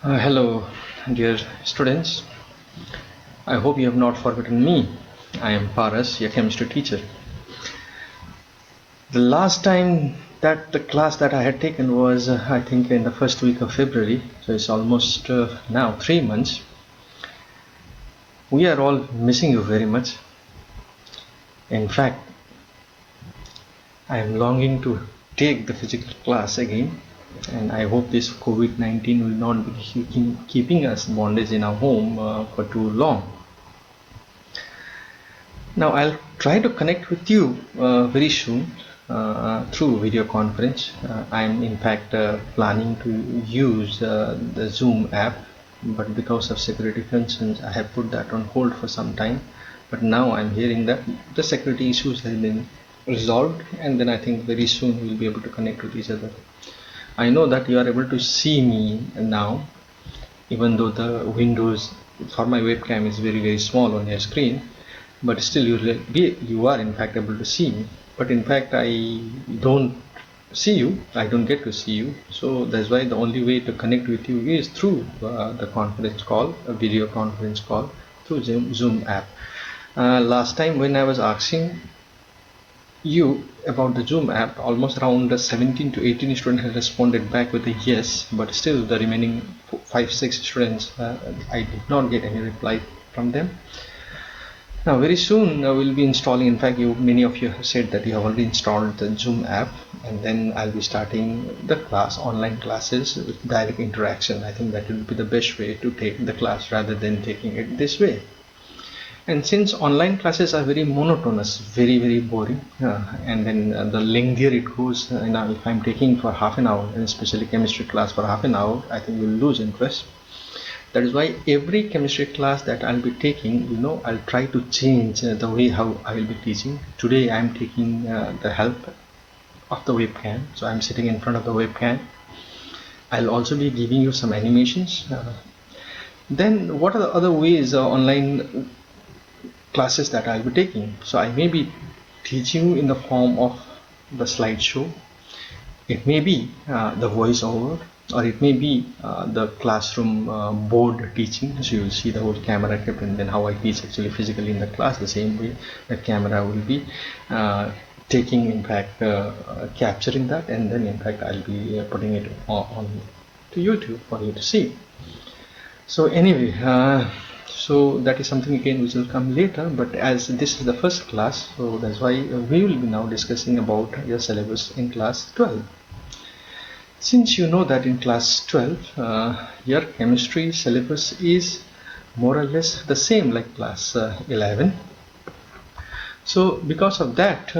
Hello, dear students. I hope you have not forgotten me. I am Paras, your chemistry teacher. The last time that the class that I had taken was, I think, in the first week of February. So it's almost now 3 months. We are all missing you very much. In fact, I am longing to take the physical class again. And I hope this COVID-19 will not be keeping us bondage in our home for too long. Now I'll try to connect with you very soon through video conference. I'm in fact planning to use the Zoom app, but because of security concerns I have put that on hold for some time. But now I'm hearing that the security issues have been resolved, and then I think very soon we'll be able to connect with each other. I know that you are able to see me now, even though the windows for my webcam is very small on your screen, but still you are in fact able to see me. But in fact I don't see you, I don't get to see you. So that's why the only way to connect with you is through the conference call, a video conference call through Zoom app. Last time when I was asking you about the Zoom app, almost around 17 to 18 students had responded back with a yes, but still the remaining 5-6 students I did not get any reply from them. Now very soon we'll be installing, in fact many of you have said that you have already installed the Zoom app, and then I'll be starting the class, online classes with direct interaction. I think that will be the best way to take the class rather than taking it this way. And since online classes are very monotonous, very boring, and then the lengthier it goes, if I'm taking for half an hour, and especially chemistry class for half an hour, I think we'll lose interest. That is why every chemistry class that I'll be taking, I'll try to change the way how I will be teaching. Today I'm taking the help of the webcam, so I'm sitting in front of the webcam. I'll also be giving you some animations. Then what are the other ways online classes that I'll be taking? So I may be teaching you in the form of the slideshow. It may be the voiceover, or it may be the classroom board teaching. So you will see the whole camera kept, and then how I teach actually physically in the class. The same way the camera will be taking, in fact capturing that, and then in fact I'll be putting it on to YouTube for you to see. So anyway, so that is something again which will come later, but as this is the first class, so that's why we will be now discussing about your syllabus in class 12. Since you know that in class 12 your chemistry syllabus is more or less the same like class 11. So because of that,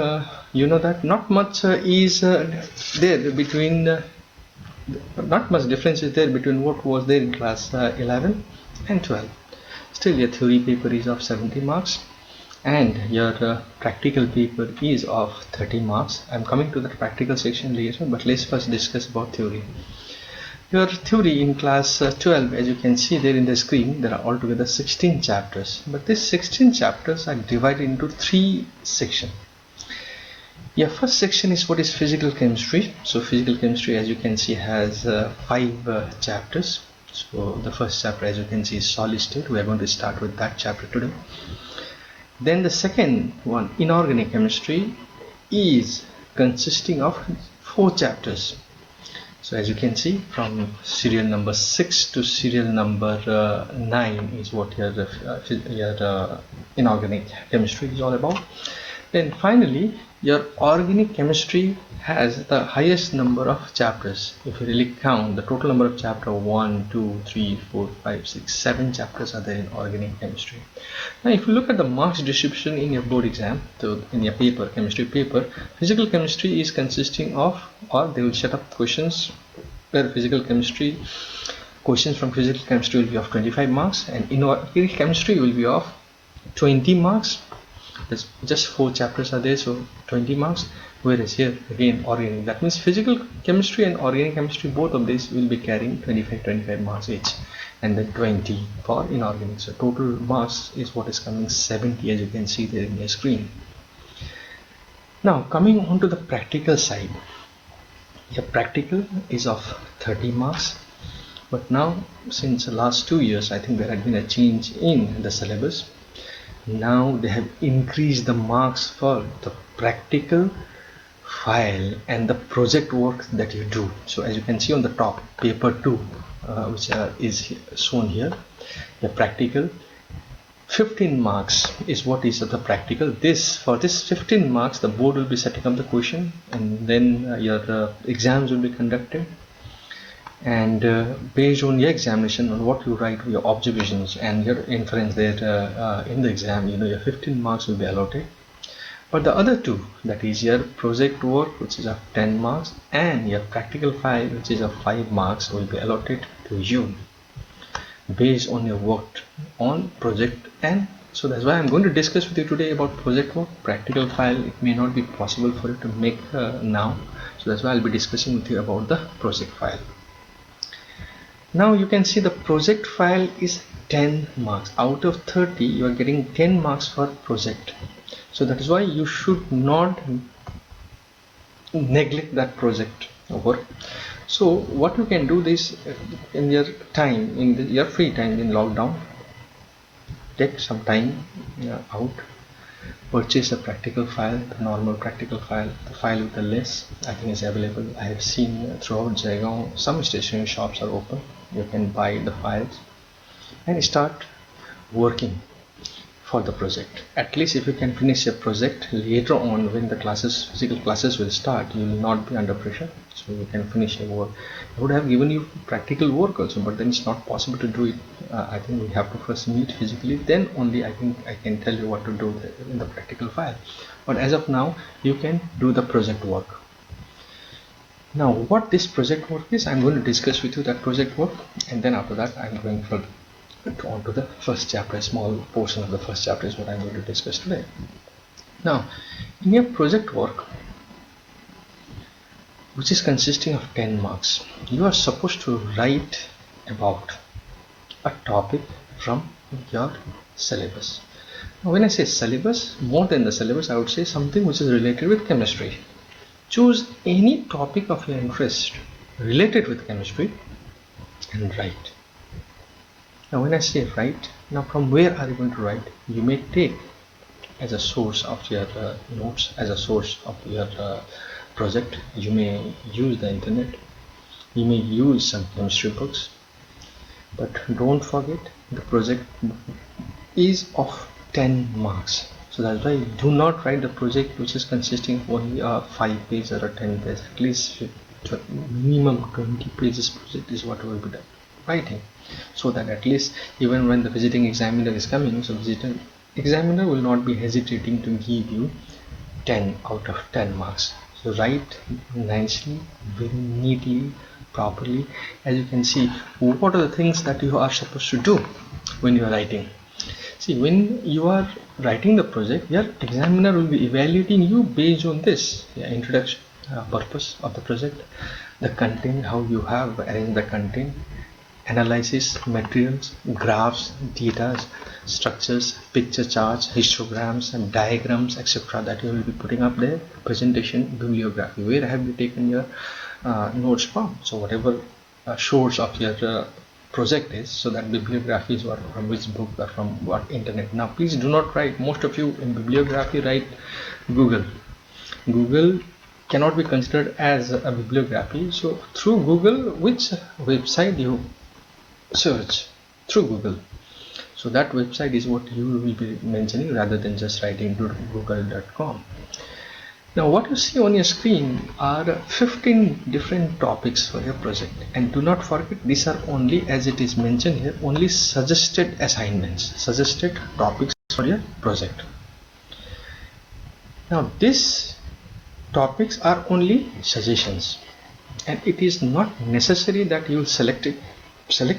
you know that not much is there between not much difference is there between what was there in class 11 and 12. Still your theory paper is of 70 marks, and your practical paper is of 30 marks. I'm coming to the practical section later, but let's first discuss about theory. Your theory in class 12, as you can see there in the screen, there are altogether 16 chapters, but these 16 chapters are divided into 3 sections. Your first section is what is physical chemistry. So physical chemistry, as you can see, has 5 chapters. So the first chapter, as you can see, is solid state. We are going to start with that chapter today. Then the second one, inorganic chemistry, is consisting of 4 chapters. So as you can see, from serial number 6 to serial number 9 is what your inorganic chemistry is all about. Then finally, your organic chemistry has the highest number of chapters. If you really count the total number of chapters, 1, 2, 3, 4, 5, 6, 7 chapters are there in organic chemistry. Now if you look at the marks distribution in your board exam, so in your paper, chemistry paper, physical chemistry is consisting of, or they will set up questions where physical chemistry, questions from physical chemistry will be of 25 marks, and inorganic chemistry will be of 20 marks. There's just 4 chapters are there, so 20 marks. Whereas here again organic, that means physical chemistry and organic chemistry, both of these will be carrying 25 marks each, and then 20 for inorganic. So total marks is what is coming 70, as you can see there in your screen. Now coming on to the practical side, your practical is of 30 marks, But now, since the last 2 years, I think there had been a change in the syllabus. Now they have increased the marks for the practical file and the project work that you do. So as you can see on the top, paper 2, which is shown here, the practical 15 marks is what is the practical. For this 15 marks, the board will be setting up the question, and then your exams will be conducted, and based on your examination, on what you write, your observations and your inference there in the exam, your 15 marks will be allotted. But the other two, that is your project work, which is of 10 marks, and your practical file, which is of 5 marks, will be allotted to you based on your work on project. And so that's why I'm going to discuss with you today about project work. Practical file, it may not be possible for you to make now, so that's why I'll be discussing with you about the project file. Now you can see the project file is 10 marks. Out of 30, you are getting 10 marks for project. So that is why you should not neglect that project work. So what you can do this in your time, in your free time in lockdown, take some time out, purchase a practical file, the normal practical file, the file with the list. I think is available. I have seen throughout Jaigaon some stationery shops are open. You can buy the files and start working for the project. At least if you can finish your project later on, when the physical classes will start, you will not be under pressure, so you can finish your work. I would have given you practical work also, but then it's not possible to do it. I think we have to first meet physically, then only I think I can tell you what to do in the practical file. But as of now, you can do the project work. Now what this project work is, I'm going to discuss with you that project work, and then after that I'm going further on to the first chapter. A small portion of the first chapter is what I'm going to discuss today. Now in your project work, which is consisting of 10 marks, you are supposed to write about a topic from your syllabus. Now when I say syllabus, more than the syllabus, I would say something which is related with chemistry. Choose any topic of your interest related with chemistry and write. Now when I say write, now from where are you going to write? You may take as a source of your notes, as a source of your project. You may use the internet, you may use some chemistry books, but don't forget the project is of 10 marks. So that's why do not write the project which is consisting of only a 5 pages or a 10 pages. At least minimum 20 pages project is what will be done writing, so that at least even when the visiting examiner is coming, so visiting examiner will not be hesitating to give you 10 out of 10 marks. So write nicely, very neatly, properly. As you can see, what are the things that you are supposed to do when you are writing? See, when you are writing the project, your examiner will be evaluating you based on this introduction, purpose of the project, the content, how you have arranged the content, analysis, materials, graphs, data, structures, picture charts, histograms and diagrams, etc. that you will be putting up there. Presentation, bibliography, where have you taken your notes from? So whatever source of your project is, so that bibliography is from which book or from what internet. Now please do not write, most of you in bibliography write Google. Google cannot be considered as a bibliography. So through Google, which website you search through Google, so that website is what you will be mentioning, rather than just writing google.com. Now what you see on your screen are 15 different topics for your project, and do not forget, these are only, as it is mentioned here, only suggested assignments, suggested topics for your project. Now these topics are only suggestions, and it is not necessary that you will select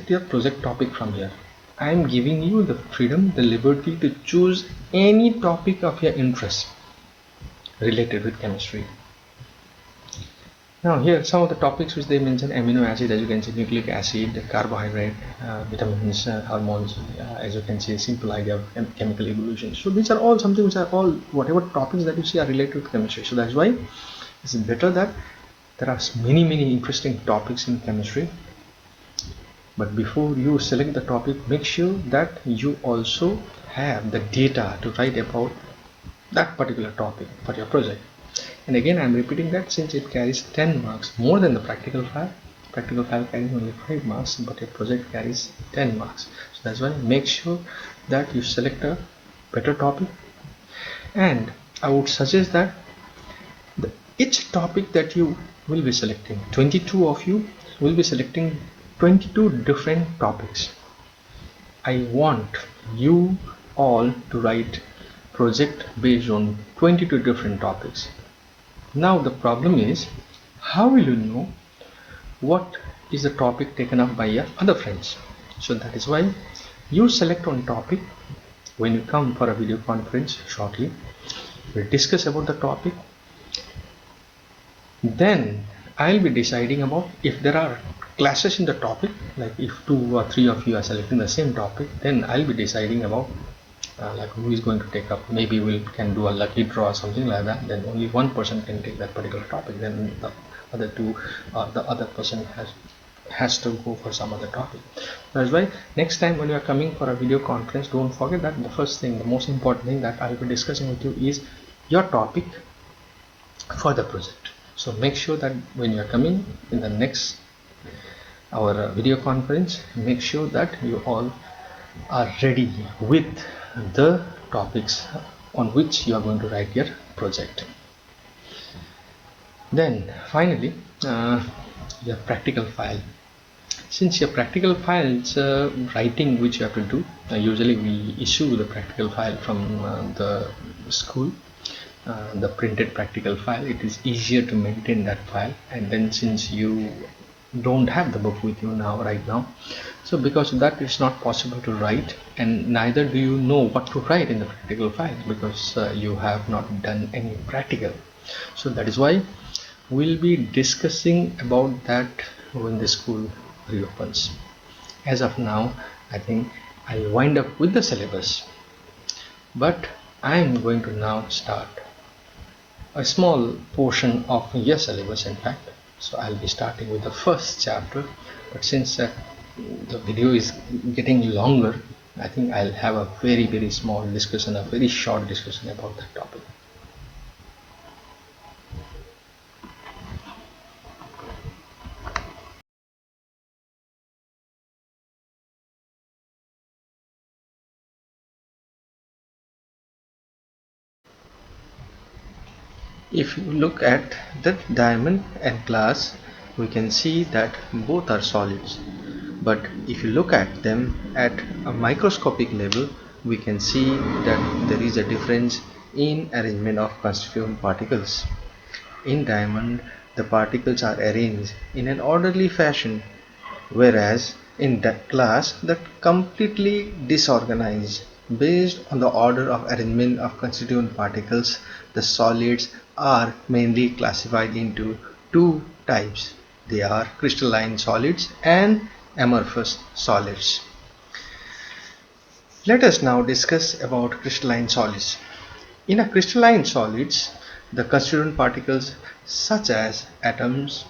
your project topic from here. I am giving you the freedom, the liberty to choose any topic of your interest related with chemistry. Now here some of the topics which they mention: amino acid, as you can see, nucleic acid, carbohydrate, vitamins, hormones, as you can see, simple idea of chemical evolution. So these are all something which are all, whatever topics that you see are related with chemistry. So that's why it's better that there are many interesting topics in chemistry. But before you select the topic, make sure that you also have the data to write about that particular topic for your project. And again, I'm repeating that since it carries 10 marks more than the practical file carries only 5 marks, but your project carries 10 marks. So that's why make sure that you select a better topic. And I would suggest that each topic that you will be selecting, 22 of you will be selecting 22 different topics. I want you all to write project based on 22 different topics. Now the problem is, how will you know what is the topic taken up by your other friends? So that is why you select on topic. When you come for a video conference shortly, we'll discuss about the topic. Then I'll be deciding about if there are classes in the topic, like if 2 or 3 of you are selecting the same topic, then I'll be deciding about like who is going to take up. Maybe we can do a lucky draw or something like that. Then only one person can take that particular topic. Then the other two, the other person has to go for some other topic. That's why next time when you are coming for a video conference, don't forget that the first thing, the most important thing that I will be discussing with you is your topic for the project. So make sure that when you are coming in the next our video conference, make sure that you all are ready with the topics on which you are going to write your project. Then finally, your practical file. Since your practical files writing which you have to do, usually we issue the practical file from the school, the printed practical file. It is easier to maintain that file. And then since you don't have the book with you now right now, so because of that it's not possible to write, and neither do you know what to write in the practical file because you have not done any practical. So that is why we'll be discussing about that when the school reopens. As of now, I think I'll wind up with the syllabus, but I'm going to now start a small portion of your syllabus, in fact. So I'll be starting with the first chapter, but since the video is getting longer, I think I'll have a very small discussion, a very short discussion about that topic. If you look at the diamond and glass, we can see that both are solids. But if you look at them at a microscopic level, we can see that there is a difference in arrangement of constituent particles. In diamond, the particles are arranged in an orderly fashion, whereas in glass that completely disorganized. Based on the order of arrangement of constituent particles, the solids are mainly classified into two types. They are crystalline solids and amorphous solids. Let us now discuss about crystalline solids. In a crystalline solids, the constituent particles such as atoms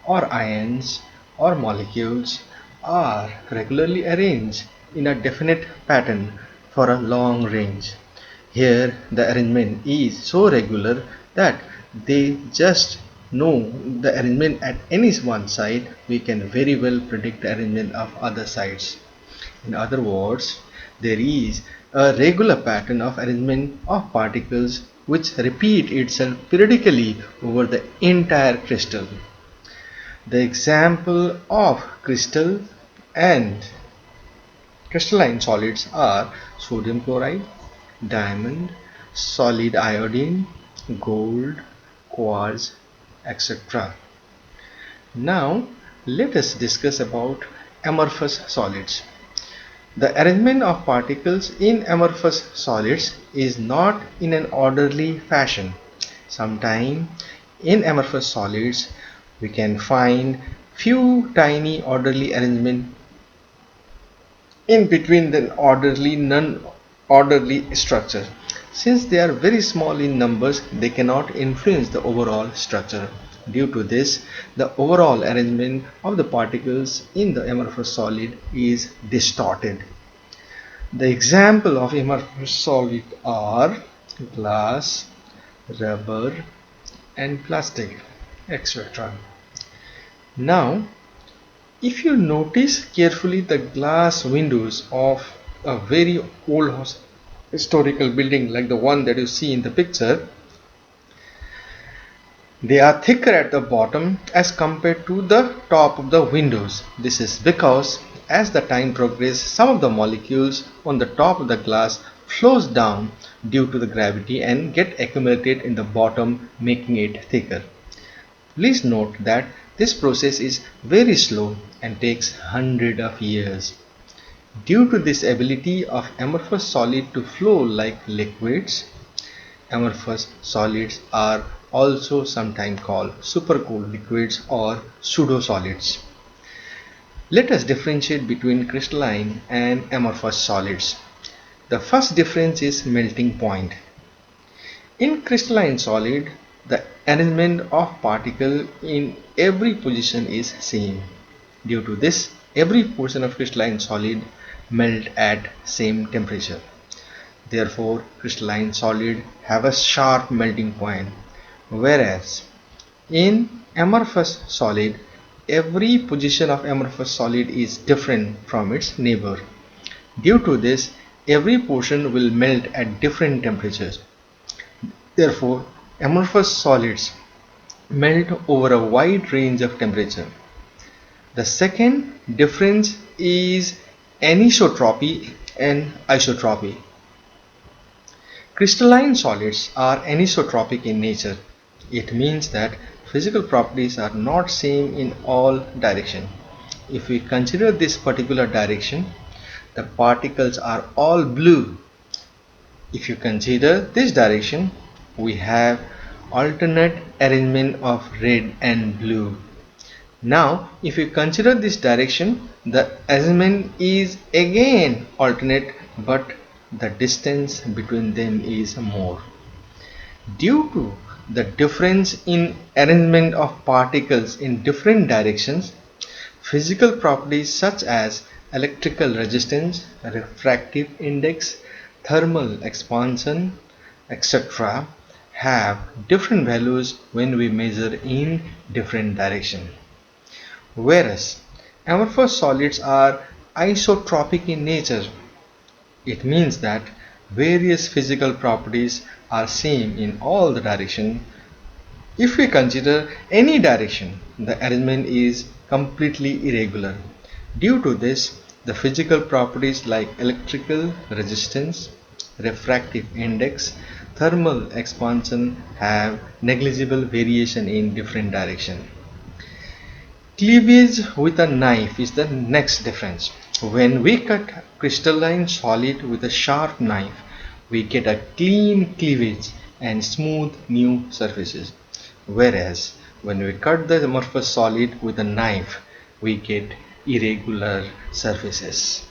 or ions or molecules are regularly arranged in a definite pattern for a long range. Here the arrangement is so regular that they just know the arrangement at any one side, we can very well predict the arrangement of other sides. In other words, there is a regular pattern of arrangement of particles which repeat itself periodically over the entire crystal. The example of crystal and crystalline solids are sodium chloride, diamond, solid iodine, gold, quartz, etc. Now let us discuss about amorphous solids. The arrangement of particles in amorphous solids is not in an orderly fashion. Sometimes in amorphous solids we can find few tiny orderly arrangement in between the orderly non-orderly structure. Since they are very small in numbers, they cannot influence the overall structure. Due to this, the overall arrangement of the particles in the amorphous solid is distorted. The example of amorphous solid are glass, rubber, and plastic, etc. Now, if you notice carefully the glass windows of a very old historical building like the one that you see in the picture, they are thicker at the bottom as compared to the top of the windows. This is because as the time progresses, some of the molecules on the top of the glass flows down due to the gravity and get accumulated in the bottom, making it thicker. Please note that this process is very slow and takes hundreds of years. Due to this ability of amorphous solid to flow like liquids, amorphous solids are also sometimes called supercooled liquids or pseudo-solids. Let us differentiate between crystalline and amorphous solids. The first difference is melting point. In crystalline solid, the arrangement of particle in every position is same. Due to this, every portion of crystalline solid melt at same temperature. Therefore, crystalline solid have a sharp melting point, whereas in amorphous solid, every position of amorphous solid is different from its neighbor. Due to this, every portion will melt at different temperatures. Therefore, amorphous solids melt over a wide range of temperature. The second difference is anisotropy and isotropy. Crystalline solids are anisotropic in nature. It means that physical properties are not same in all directions. If we consider this particular direction, the particles are all blue. If you consider this direction, we have alternate arrangement of red and blue. Now, if you consider this direction, the arrangement is again alternate, but the distance between them is more. Due to the difference in arrangement of particles in different directions, physical properties such as electrical resistance, refractive index, thermal expansion, etc. have different values when we measure in different directions. Whereas amorphous solids are isotropic in nature. It means that various physical properties are same in all the direction. If we consider any direction, the arrangement is completely irregular. Due to this, the physical properties like electrical resistance, refractive index, thermal expansion have negligible variation in different directions. Cleavage with a knife is the next difference. When we cut crystalline solid with a sharp knife, we get a clean cleavage and smooth new surfaces. Whereas when we cut the amorphous solid with a knife, we get irregular surfaces.